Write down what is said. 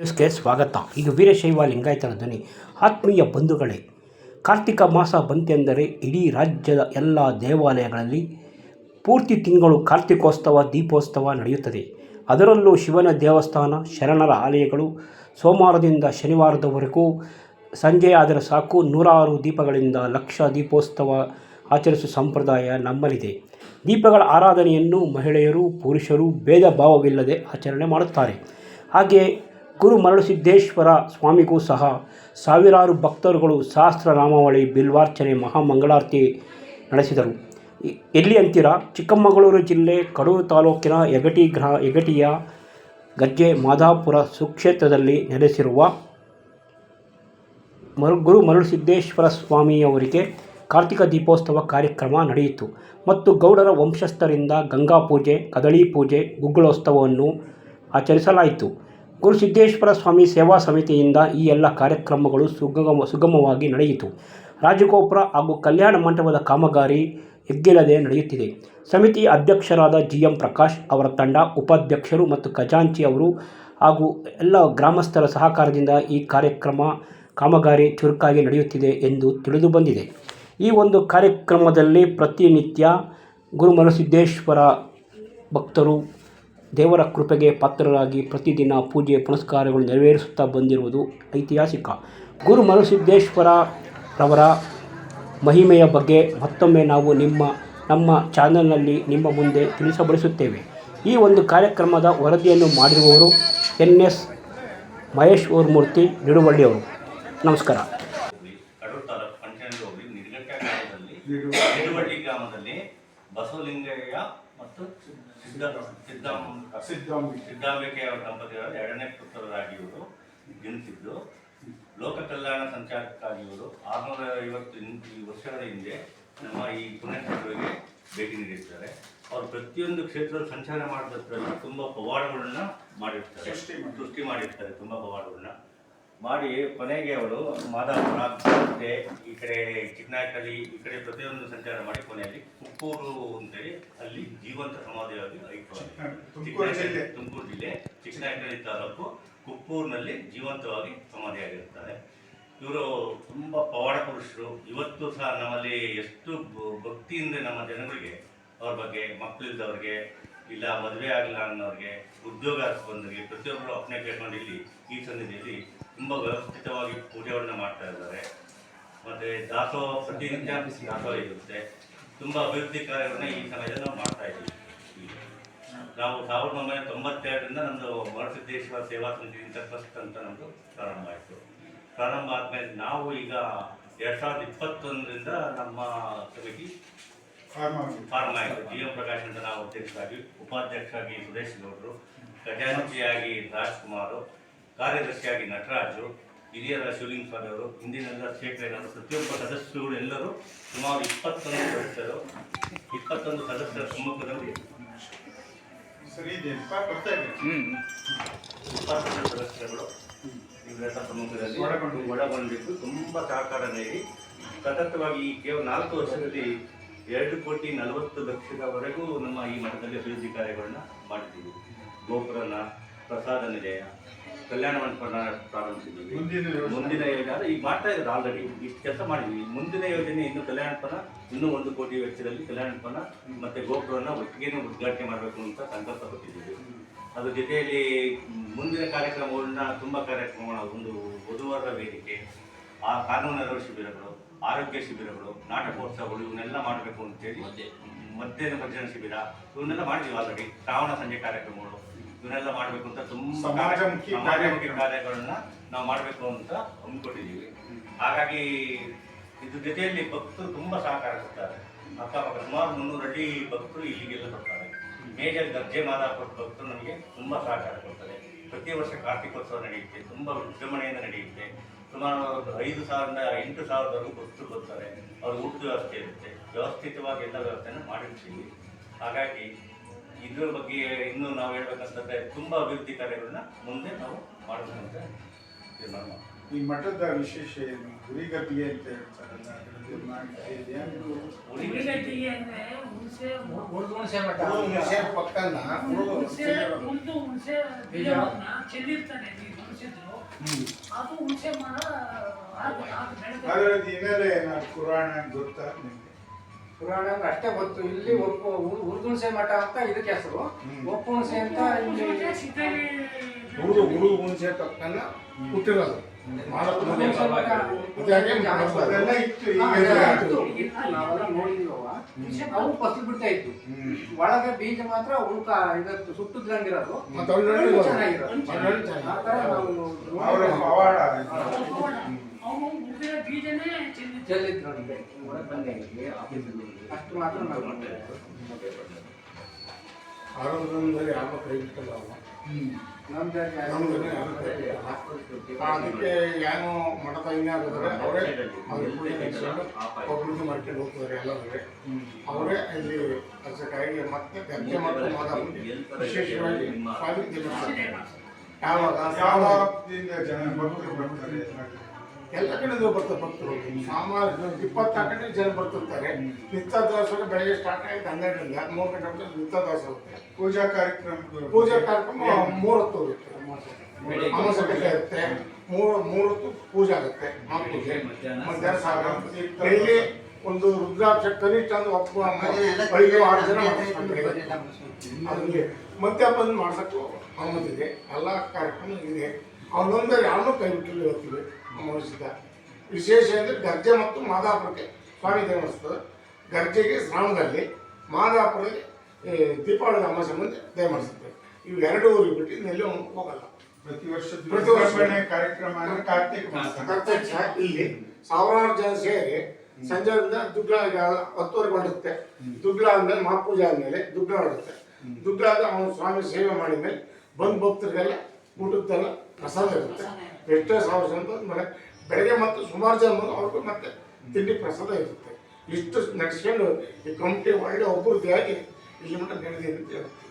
ನ್ಯೂಸ್ಗೆ ಸ್ವಾಗತ. ಇದು ವೀರಶೈವ ಲಿಂಗಾಯತರ ಧ್ವನಿ. ಆತ್ಮೀಯ ಬಂಧುಗಳೇ, ಕಾರ್ತಿಕ ಮಾಸ ಬಂತೆಂದರೆ ಇಡೀ ರಾಜ್ಯದ ಎಲ್ಲ ದೇವಾಲಯಗಳಲ್ಲಿ ಪೂರ್ತಿ ತಿಂಗಳು ಕಾರ್ತಿಕೋತ್ಸವ, ದೀಪೋತ್ಸವ ನಡೆಯುತ್ತದೆ. ಅದರಲ್ಲೂ ಶಿವನ ದೇವಸ್ಥಾನ, ಶರಣರ ಆಲಯಗಳು ಸೋಮವಾರದಿಂದ ಶನಿವಾರದವರೆಗೂ ಸಂಜೆಯಾದರೆ ಸಾಕು ನೂರಾರು ದೀಪಗಳಿಂದ ಲಕ್ಷ ದೀಪೋತ್ಸವ ಆಚರಿಸುವ ಸಂಪ್ರದಾಯ ನಮ್ಮಲ್ಲಿದೆ. ದೀಪಗಳ ಆರಾಧನೆಯನ್ನು ಮಹಿಳೆಯರು, ಪುರುಷರು ಭೇದ ಭಾವವಿಲ್ಲದೆ ಆಚರಣೆ ಮಾಡುತ್ತಾರೆ. ಹಾಗೆಯೇ ಗುರು ಮರಳುಸಿದ್ದೇಶ್ವರ ಸ್ವಾಮಿಗೂ ಸಹ ಸಾವಿರಾರು ಭಕ್ತರುಗಳು ಸಹಸ್ರನಾಮಾವಳಿ, ಬಿಲ್ವಾರ್ಚನೆ, ಮಹಾಮಂಗಳಾರತಿ ನಡೆಸಿದರು. ಎಲ್ಲಿ ಅಂತೀರಾ? ಚಿಕ್ಕಮಗಳೂರು ಜಿಲ್ಲೆ ಕಡೂರು ತಾಲೂಕಿನ ಯಗಟಿಯ ಗಜ್ಜೆ ಮಾದಾಪುರ ಸುಕ್ಷೇತ್ರದಲ್ಲಿ ನೆಲೆಸಿರುವ ಗುರು ಮರಳುಸಿದ್ದೇಶ್ವರ ಸ್ವಾಮಿಯವರಿಗೆ ಕಾರ್ತಿಕ ದೀಪೋತ್ಸವ ಕಾರ್ಯಕ್ರಮ ನಡೆಯಿತು ಮತ್ತು ಗೌಡರ ವಂಶಸ್ಥರಿಂದ ಗಂಗಾ ಪೂಜೆ, ಕದಳಿ ಪೂಜೆ, ಗುಗ್ಗಳೋತ್ಸವವನ್ನು ಆಚರಿಸಲಾಯಿತು. ಗುರುಸಿದ್ದೇಶ್ವರ ಸ್ವಾಮಿ ಸೇವಾ ಸಮಿತಿಯಿಂದ ಈ ಎಲ್ಲ ಕಾರ್ಯಕ್ರಮಗಳು ಸುಗಮವಾಗಿ ನಡೆಯಿತು. ರಾಜಗೋಪುರ ಹಾಗೂ ಕಲ್ಯಾಣ ಮಂಟಪದ ಕಾಮಗಾರಿ ಎಗ್ಗಿಲ್ಲದೆ ನಡೆಯುತ್ತಿದೆ. ಸಮಿತಿ ಅಧ್ಯಕ್ಷರಾದ GM ಪ್ರಕಾಶ್ ಅವರ ತಂಡ, ಉಪಾಧ್ಯಕ್ಷರು ಮತ್ತು ಖಜಾಂಚಿ ಅವರು ಹಾಗೂ ಎಲ್ಲ ಗ್ರಾಮಸ್ಥರ ಸಹಕಾರದಿಂದ ಈ ಕಾಮಗಾರಿ ಚುರುಕಾಗಿ ನಡೆಯುತ್ತಿದೆ ಎಂದು ತಿಳಿದು ಬಂದಿದೆ. ಈ ಒಂದು ಕಾರ್ಯಕ್ರಮದಲ್ಲಿ ಪ್ರತಿನಿತ್ಯ ಗುರು ಮರಳುಸಿದ್ದೇಶ್ವರ ಭಕ್ತರು ದೇವರ ಕೃಪೆಗೆ ಪಾತ್ರರಾಗಿ ಪ್ರತಿದಿನ ಪೂಜೆ ಪುನಸ್ಕಾರಗಳು ನೆರವೇರಿಸುತ್ತಾ ಬಂದಿರುವುದು ಐತಿಹಾಸಿಕ. ಗುರು ಮರಳುಸಿದ್ದೇಶ್ವರರವರ ಮಹಿಮೆಯ ಬಗ್ಗೆ ಮತ್ತೊಮ್ಮೆ ನಾವು ನಮ್ಮ ಚಾನಲ್ನಲ್ಲಿ ನಿಮ್ಮ ಮುಂದೆ ತಿಳಿಸಬಡಿಸುತ್ತೇವೆ. ಈ ಒಂದು ಕಾರ್ಯಕ್ರಮದ ವರದಿಯನ್ನು ಮಾಡಿರುವವರು NS ಮಹೇಶ್ವರಮೂರ್ತಿ ನಿಡುವಳ್ಳಿಯವರು. ನಮಸ್ಕಾರ. ಕಡೂರು ತಾಲೂಕು ಪಂಚಾಯತ್ ಹೋಗಿ ನಿಡುವಳ್ಳಿ ಗ್ರಾಮದಲ್ಲಿ ಬಸವಲಿಂಗಯ್ಯ ಮತ್ತು ಸಿದ್ದಾಂಬಿಕೆ ಅವರ ದಂಪತಿಗಳ ಎರಡನೇ ಪುತ್ರರಾಗಿ ಇವರು ಜನಿಸಿದ್ದು. ಲೋಕ ಕಲ್ಯಾಣ ಸಂಚಾರಕ್ಕಾಗಿ ಇವರು 650 ವರ್ಷಗಳ ಹಿಂದೆ ನಮ್ಮ ಈ ಪುಣ್ಯಕ್ಷೇತ್ರಗಳಿಗೆ ಭೇಟಿ ನೀಡಿರ್ತಾರೆ. ಅವರು ಪ್ರತಿಯೊಂದು ಕ್ಷೇತ್ರದ ಸಂಚಾರ ಮಾಡಿದ್ರಲ್ಲಿ ತುಂಬ ಪವಾಡಗಳನ್ನ ಮಾಡಿರ್ತಾರೆ, ಸೃಷ್ಟಿ ಮಾಡಿರ್ತಾರೆ. ತುಂಬ ಪವಾಡಗಳನ್ನ ಮಾಡಿ ಕೊನೆಗೆ ಅವರು ಮಾದಾಪುರ, ಮತ್ತೆ ಈ ಕಡೆ ಚಿಕ್ಕನಾಯಕಲ್ಲಿ, ಈ ಕಡೆ ಪ್ರತಿಯೊಂದು ಸಂಚಾರ ಮಾಡಿ ಕೊನೆಯಲ್ಲಿ ಕುಪ್ಪೂರು ಅಂತೇಳಿ ಅಲ್ಲಿ ಜೀವಂತ ಸಮಾಧಿಯಾಗಿ ತುಮಕೂರು ಜಿಲ್ಲೆ ಚಿಕ್ಕನಾಯಕಲ್ಲಿ ತಾಲೂಕು ಕುಪ್ಪೂರಿನಲ್ಲಿ ಜೀವಂತವಾಗಿ ಸಮಾಧಿಯಾಗಿರ್ತಾರೆ. ಇವರು ತುಂಬ ಪವಾಡ ಪುರುಷರು. ಇವತ್ತು ಸಹ ನಮ್ಮಲ್ಲಿ ಎಷ್ಟು ಭಕ್ತಿಯಿಂದ ನಮ್ಮ ಜನಗಳಿಗೆ ಅವ್ರ ಬಗ್ಗೆ, ಮಕ್ಕಳಿದ್ದವ್ರಿಗೆ, ಇಲ್ಲ ಮದುವೆ ಆಗಲಿಲ್ಲ ಅನ್ನೋರಿಗೆ, ಉದ್ಯೋಗ ಬಂದವರಿಗೆ ಪ್ರತಿಯೊಬ್ಬರು ಅಪ್ಪಣೆ ಕೇಳ್ಕೊಂಡು ಇಲ್ಲಿ ಈ ಸನ್ನಿಧಿಯಲ್ಲಿ ತುಂಬ ವ್ಯವಸ್ಥಿತವಾಗಿ ಪೂಜೆಗಳನ್ನ ಮಾಡ್ತಾ ಇದ್ದಾರೆ. ಮತ್ತು ದಾಸೋಹ ಪ್ರತಿನಿತ್ಯ ದಾಸೋಹ ಇರುತ್ತೆ. ತುಂಬ ಅಭಿವೃದ್ಧಿ ಕಾರ್ಯಗಳನ್ನ ಈ ಸಮಯದಲ್ಲಿ ನಾವು ಮಾಡ್ತಾ ಇದ್ದೀವಿ. ನಾವು 1992ರಿಂದ ನಮ್ಮದು ಮರಳುಸಿದ್ದೇಶ್ವರ ಸೇವಾ ಸಮಿತಿ ಟ್ರಸ್ಟ್ ಅಂತ ನಮ್ಮದು ಪ್ರಾರಂಭ ಆಯಿತು. ಪ್ರಾರಂಭ ಆದಮೇಲೆ ನಾವು ಈಗ 2021ರಿಂದ ನಮ್ಮ ಸಮಿತಿ ಫಾರ್ಮ್ ಆಯಿತು. GM ಪ್ರಕಾಶ್ ಅಂತ ನಾವು ಅಧ್ಯಕ್ಷರಾಗಿ, ಉಪಾಧ್ಯಕ್ಷರಾಗಿ ಸುರೇಶ್ ಗೌಡರು, ಖಜಾಂಚಿಯಾಗಿ ರಾಜ್ಕುಮಾರ್, ಕಾರ್ಯದರ್ಶಿಯಾಗಿ ನಟರಾಜು, ಹಿರಿಯರ ಶಿವಲಿಂಗ ಸ್ವಾಮಿ ಅವರು, ಹಿಂದಿನೆಲ್ಲ ಶೇಖರೇನವರು, ಪ್ರತಿಯೊಬ್ಬ ಸದಸ್ಯರು ಎಲ್ಲರೂ ಸುಮಾರು 21 ಸದಸ್ಯರ ಸಮ್ಮುಖದಲ್ಲಿ 20 ಸದಸ್ಯರುಗಳು ಇವರೆಲ್ಲ ಸಮ್ಮುಖದಲ್ಲಿ ಒಳಗೊಂಡಿದ್ದು ತುಂಬ ಸಹಕಾರ ನೀಡಿ ಸತತವಾಗಿ ಕೇವಲ 4 ವರ್ಷದಲ್ಲಿ 2,40,00,000ವರೆಗೂ ನಮ್ಮ ಈ ಮಠದಲ್ಲಿ ಅಭಿವೃದ್ಧಿ ಕಾರ್ಯಗಳನ್ನ ಮಾಡಿದ್ದೀವಿ. ಗೋಪುರನ, ಪ್ರಸಾದ ನಿಲಯ, ಕಲ್ಯಾಣ ಮಂಟಪನ ಪ್ರಾರಂಭಿಸಿದ್ದೀವಿ. ಮುಂದಿನ ಯೋಜನೆ ಈಗ ಮಾಡ್ತಾ ಇದ್ದಾರೆ. ಆಲ್ರೆಡಿ ಇಷ್ಟು ಕೆಲಸ ಮಾಡಿದ್ವಿ. ಮುಂದಿನ ಯೋಜನೆ ಇನ್ನು ಕಲ್ಯಾಣ ಮಂಟಪನ ಇನ್ನೂ 1 ಕೋಟಿ ವೆಚ್ಚದಲ್ಲಿ ಕಲ್ಯಾಣ ಮಂಟಪನ ಮತ್ತು ಗೋಪುರನ ಒಟ್ಟಿಗೆ ಉದ್ಘಾಟನೆ ಮಾಡಬೇಕು ಅಂತ ಸಂಕಲ್ಪ ಕೊಟ್ಟಿದ್ದೀವಿ. ಅದ್ರ ಜೊತೆಯಲ್ಲಿ ಮುಂದಿನ ಕಾರ್ಯಕ್ರಮಗಳನ್ನ ತುಂಬ ಕಾರ್ಯಕ್ರಮಗಳು, ಒಂದು ಬುಧವಾರ ವೇದಿಕೆ, ಆ ಕಾನೂನು ನೆರವು ಶಿಬಿರಗಳು, ಆರೋಗ್ಯ ಶಿಬಿರಗಳು, ನಾಟಕೋತ್ಸವಗಳು ಇವನ್ನೆಲ್ಲ ಮಾಡಬೇಕು ಅಂತೇಳಿ, ಮಧ್ಯಾಹ್ನ ಭಜನ ಶಿಬಿರ ಇವನ್ನೆಲ್ಲ ಮಾಡಿದ್ವಿ. ಆಲ್ರೆಡಿ ಶ್ರಾವಣ ಸಂಜೆ ಕಾರ್ಯಕ್ರಮಗಳು ಇವನ್ನೆಲ್ಲ ಮಾಡಬೇಕು ಅಂತ ತುಂಬ ಸಮಾಜಮುಖಿ ಕಾರ್ಯಗಳನ್ನ ನಾವು ಮಾಡಬೇಕು ಅಂತ ಅಂದ್ಕೊಂಡಿದ್ದೀವಿ. ಹಾಗಾಗಿ ಇದ್ರ ಜೊತೆಯಲ್ಲಿ ಭಕ್ತರು ತುಂಬ ಸಹಕಾರ ಕೊಡ್ತಾರೆ. ಅಕ್ಕಪಕ್ಕ ಸುಮಾರು 300 ಅಡಿ ಭಕ್ತರು ಇಲ್ಲಿಗೆಲ್ಲ ಬರ್ತಾರೆ. ಮೇಜರ್ ಗಜ್ಜೆ ಮಾದಾಪುರ ಭಕ್ತರು ನಮಗೆ ತುಂಬ ಸಹಕಾರ ಕೊಡ್ತಾರೆ. ಪ್ರತಿ ವರ್ಷ ಕಾರ್ತಿಕೋತ್ಸವ ನಡೆಯುತ್ತೆ, ತುಂಬ ವಿಜೃಂಭಣೆಯಿಂದ ನಡೆಯುತ್ತೆ. ಸುಮಾರು 5,000ರಿಂದ 8,000ವರೆಗೂ ಭಕ್ತರು ಬರ್ತಾರೆ. ಅವ್ರ ಊಟದ ವ್ಯವಸ್ಥೆ ಇರುತ್ತೆ. ವ್ಯವಸ್ಥಿತವಾಗಿ ಎಲ್ಲ ವ್ಯವಸ್ಥೆಯನ್ನು ಮಾಡಿರ್ತೀವಿ. ಹಾಗಾಗಿ ಇದ್ರ ಬಗ್ಗೆ ಇನ್ನೂ ನಾವು ಹೇಳ್ಬೇಕಂತಂದ್ರೆ ತುಂಬ ಅಭಿವೃದ್ಧಿ ಕಾರ್ಯಗಳನ್ನ ಮುಂದೆ ನಾವು ಮಾಡಬೇಕಂತ ತೀರ್ಮಾನ ಮಾಡ್ತೀವಿ. ಈ ಮಠದ ವಿಶೇಷ ಏನು? ಹುರಿಗಟ್ಟಿಗೆ ಅಂತ ಹೇಳ್ತಾರಲ್ಲ, ಹುಣಸೆ ಪಕ್ಕನ ಚೆಲ್ಲಿರ್ತಾನೆ. ಅದು ಹುಣಸೆ ಮರ ಅದರ ಹಿನ್ನೆಲೆ ಏನಾದ್ರು ಪುರಾಣ ಗೊತ್ತಾ ನಿಮ್ಗೆ? ಪುರಾಣ ಅಂದ್ರೆ ಅಷ್ಟೇ ಗೊತ್ತು. ಇಲ್ಲಿ ಉರ್ದುಣಸೆ ಮಠ ಅಂತ ಇದಕ್ಕೆ ಹೆಸರು, ಒಪ್ಪುಣಸೆ ಅಂತ ಇಲ್ಲಿ ಹುಡುಗ ಹುಣಸೆ ತಕ್ಕನ್ನ ಹುಟ್ಟಿರೋದು ಉರ್ದುಣಸೆ ಮಠ ಅದೆಲ್ಲ ಇತ್ತು, ಈಗ ನಾವೆಲ್ಲ ನೋಡಿದ್ವವ. ಅವು ಫಸಲು ಬಿಡ್ತಾ ಇತ್ತು, ಒಳಗೆ ಬೀಜ ಮಾತ್ರ ಉಳ್ಕ ಇದತ್ತು ಸುಟ್ಟದಂಗಿರೋದು, ಚೆನ್ನಾಗಿರೋದು. ಆ ಥರ ನಾವು ಅವರ ಪವಾಡ ಅವನು ಮುಗಿದ ಬೀಜನೇ ಚೆಲ್ಲಿದ್ರು ನಮಗೆ. ಅಷ್ಟು ಮಾತ್ರ ನಾವು ಆರೋಗ್ಯದಲ್ಲಿ ಯಾವ ಕೈ ಬಿಟ್ಟಲ್ಲ ಅವ. ನಮ್ದು ಅದಕ್ಕೆ ಏನೋ ಮಠದ ಇನ್ಯಾರಿದ್ದಾರೆ ಅವರೇ ಅವ್ರ ಪೂಜೆ ನಡೆಸ್ಕೊಂಡು ಅಭಿವೃದ್ಧಿ ಮಾಡ್ಕೊಂಡು ಹೋಗ್ತಾರೆ ಎಲ್ಲರಿಗೆ. ಅವರೇ ಇಲ್ಲಿ ಅರ್ಚಕಾಗಿ ಮತ್ತೆ ಗರ್ಜೆ ಮತ್ತು ಮಾದಾಪುರ ವಿಶೇಷವಾಗಿ ಸ್ವಾಮಿ ಯಾವಾಗ ಯಾವಾಗಿಂದ ಜನ ಭಕ್ತರು ಬರ್ತಾರೆ? ಎಲ್ಲ ಕಡೆಯಿಂದ ಬರ್ತಾರೆ ಭಕ್ತರು. ಸಾಮಾನ್ಯ 24 ಜನ ಬರ್ತಿರ್ತಾರೆ. ನಿತ್ಯ ದಾಸೋಹ ಬೆಳಗ್ಗೆ ಸ್ಟಾರ್ಟ್ ಆಗಿ 12ರಿಂದ 3 ಗಂಟೆ ಮಟ್ಟ ನಿತ್ಯ ದಾಸೋಹ ಹೋಗ್ತಾರೆ. ಪೂಜಾ ಕಾರ್ಯಕ್ರಮ 3 ಹೊತ್ತು ಇರುತ್ತೆ. ಅಮಾವಾಸ್ಯೆ ಇರುತ್ತೆ, 3 ಹೊತ್ತು ಪೂಜೆ ಆಗುತ್ತೆ. ಮಹಾಪೂಜೆ ಮಧ್ಯಾಹ್ನ ಸಾಗರ ಡೈಲಿ ಒಂದು ರುದ್ರಾಕ್ಷ ಕನಿಷ್ಠ ಅಂದ್ರೆ ಬೆಳಿಗ್ಗೆ 6 ಜನ ಮಾಡಿಸ್ಕೊಂಡ್ರೆ ಅದರಲ್ಲಿ ಮಧ್ಯಾಹ್ನ ಬಂದು ಮಾಡ್ಸೋಕ್ಕೂ ಅನುಮತಿ ಇದೆ. ಎಲ್ಲ ಕಾರ್ಯಕ್ರಮ ಇದೆ. ಅವನೊಂದು ಯಾವನ್ನೂ ಕೈ ಬಿಟ್ಟಲ್ಲಿ ಹೋಗ್ತೀವಿ ಅಮಾವಾಸ್ಯದ. ವಿಶೇಷ ಅಂದರೆ ಗರ್ಜೆ ಮತ್ತು ಮಾದಾಪುರಕ್ಕೆ ಸ್ವಾಮಿ ದೇವಸ್ಥಾನ. ಗರ್ಜೆಗೆ ಶ್ರಾವಣದಲ್ಲಿ, ಮಾದಾಪುರಕ್ಕೆ ದೀಪಾವಳಿ ಅಮಾವಾಸ್ಯೆ ಮುಂದೆ ದೇವ ಮಾಡಿಸುತ್ತೆ. ಇವು 2 ಊರಿಗೆ ಬಿಟ್ಟು ಇನ್ನೆಲ್ಲೂ ಹೋಗಲ್ಲ. ಪ್ರತಿ ವರ್ಷ ಪ್ರತಿ ವರ್ಷ ಕಾರ್ಯಕ್ರಮ ಅಂದ್ರೆ ಕಾರ್ತಿಕ ಮಾಸ. ಕರ್ತವ್ಯ ಇಲ್ಲಿ ಸಾವಿರಾರು ಜನ ಸೇರಿ ಸಂಜೆಯಿಂದ ದುಗ್ಲ 10ವರೆಗೆ ಹೊರಡುತ್ತೆ. ದುಗ್ಲ ಆದ್ಮೇಲೆ ಮಹಾಪೂಜೆ ಆದ್ಮೇಲೆ ದುಗ್ಲ ಹೊರಡುತ್ತೆ. ದುಗ್ಲ ಆದ ಅವನು ಸ್ವಾಮಿ ಸೇವೆ ಮಾಡಿದ್ಮೇಲೆ ಬಂದು ಭಕ್ತರಿಗೆಲ್ಲ ಊಟದ್ದೆಲ್ಲ ಪ್ರಸಾದ ಇರುತ್ತೆ. ಎಷ್ಟೇ 1000 ಜನ ಬಂದ್ಮೇಲೆ ಬೆಳಗ್ಗೆ ಮತ್ತು ಸುಮಾರು ಜನ ಬಂದು ಅವ್ರಿಗೂ ಮತ್ತೆ ತಿಂಡಿ ಪ್ರಸಾದ ಇರುತ್ತೆ. ಇಷ್ಟು ನಡೆಸ್ಕೊಂಡು ಈ ಕಮಿಟಿ ಒಳ್ಳೆ ಒಬ್ಬರದ್ದಾಗಿ ಇಲ್ಲಿ ಮಟ್ಟ ನಡೆದಿದೆ ಅಂತ ಹೇಳ್ತೀವಿ.